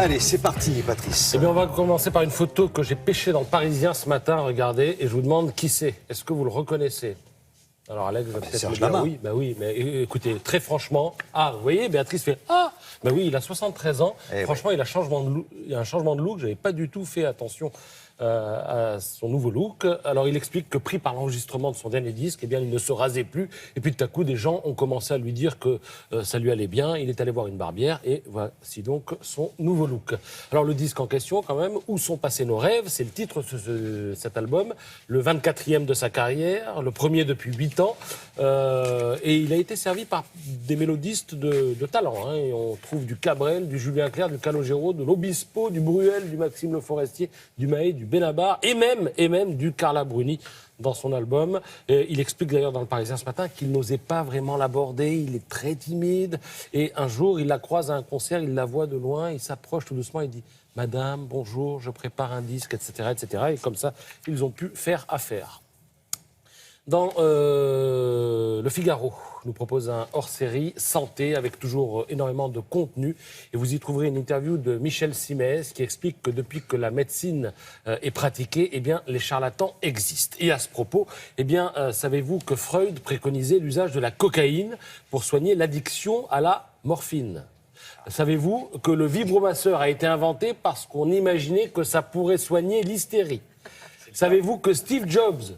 Allez, c'est parti, Patrice. Eh bien, on va commencer par une photo que j'ai pêchée dans le Parisien ce matin. Regardez, et je vous demande qui c'est. Est-ce que vous le reconnaissez? Alors, Alex va peut-être me dire oui, mais écoutez, très franchement, vous voyez, Béatrice fait oui, il a 73 ans. Franchement, il a un changement de look. Je n'avais pas du tout fait attention à son nouveau look. Alors, il explique que pris par l'enregistrement de son dernier disque, eh bien, il ne se rasait plus. Et puis, tout à coup, des gens ont commencé à lui dire que ça lui allait bien. Il est allé voir une barbière et voici donc son nouveau look. Alors, le disque en question, quand même, Où sont passés nos rêves? C'est le titre de cet album, le 24e de sa carrière, le premier depuis 8 ans. Et il a été servi par des mélodistes de talent. Et on trouve du Cabrel, du Julien Clerc, du Calogero, de l'Obispo, du Bruel, du Maxime Le Forestier, du Mahé, du Benabar et même du Carla Bruni dans son album. Il explique d'ailleurs dans le Parisien ce matin qu'il n'osait pas vraiment l'aborder, il est très timide. Et un jour, il la croise à un concert, il la voit de loin, il s'approche tout doucement, il dit « Madame, bonjour, je prépare un disque, etc. etc. » Et comme ça, ils ont pu faire affaire. Dans Le Figaro nous propose un hors-série santé avec toujours énormément de contenu. Et vous y trouverez une interview de Michel Simès qui explique que depuis que la médecine est pratiquée, eh bien, les charlatans existent. Et à ce propos, eh bien, savez-vous que Freud préconisait l'usage de la cocaïne pour soigner l'addiction à la morphine? Savez-vous que le vibromasseur a été inventé parce qu'on imaginait que ça pourrait soigner l'hystérie? Savez-vous que Steve Jobs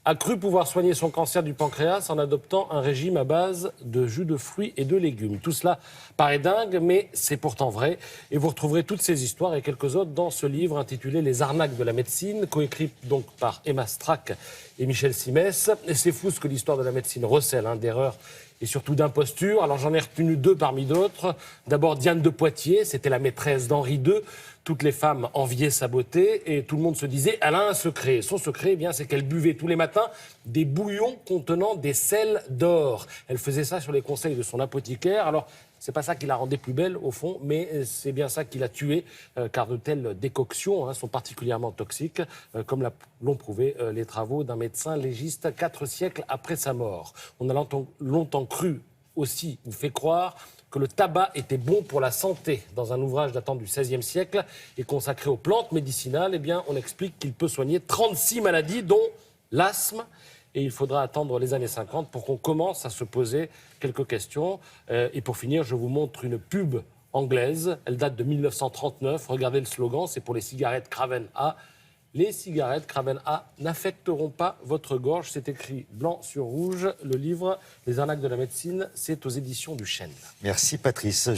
a cru pouvoir soigner son cancer du pancréas en adoptant un régime à base de jus de fruits et de légumes? Tout cela paraît dingue, mais c'est pourtant vrai. Et vous retrouverez toutes ces histoires et quelques autres dans ce livre intitulé « Les arnaques de la médecine », coécrit donc par Emma Strack et Michel Simès. Et c'est fou ce que l'histoire de la médecine recèle, d'erreurs et surtout d'impostures. Alors j'en ai retenu deux parmi d'autres. D'abord Diane de Poitiers, c'était la maîtresse d'Henri II. Toutes les femmes enviaient sa beauté et tout le monde se disait « elle a un secret ». Son secret, eh bien, c'est qu'elle buvait tous les matins des bouillons contenant des sels d'or. Elle faisait ça sur les conseils de son apothicaire. Alors, c'est pas ça qui la rendait plus belle, au fond, mais c'est bien ça qui l'a tuée, car de telles décoctions sont particulièrement toxiques, comme l'ont prouvé les travaux d'un médecin légiste 4 siècles après sa mort. On a longtemps cru aussi, ou fait croire, que le tabac était bon pour la santé. Dans un ouvrage datant du XVIe siècle et consacré aux plantes médicinales, eh bien, on explique qu'il peut soigner 36 maladies, dont l'asthme. Et il faudra attendre les années 50 pour qu'on commence à se poser quelques questions. Et pour finir, je vous montre une pub anglaise. Elle date de 1939. Regardez le slogan, c'est pour les cigarettes Craven A. Les cigarettes Craven A n'affecteront pas votre gorge. C'est écrit blanc sur rouge. Le livre Les arnaques de la médecine, c'est aux éditions du Chêne. Merci Patrice.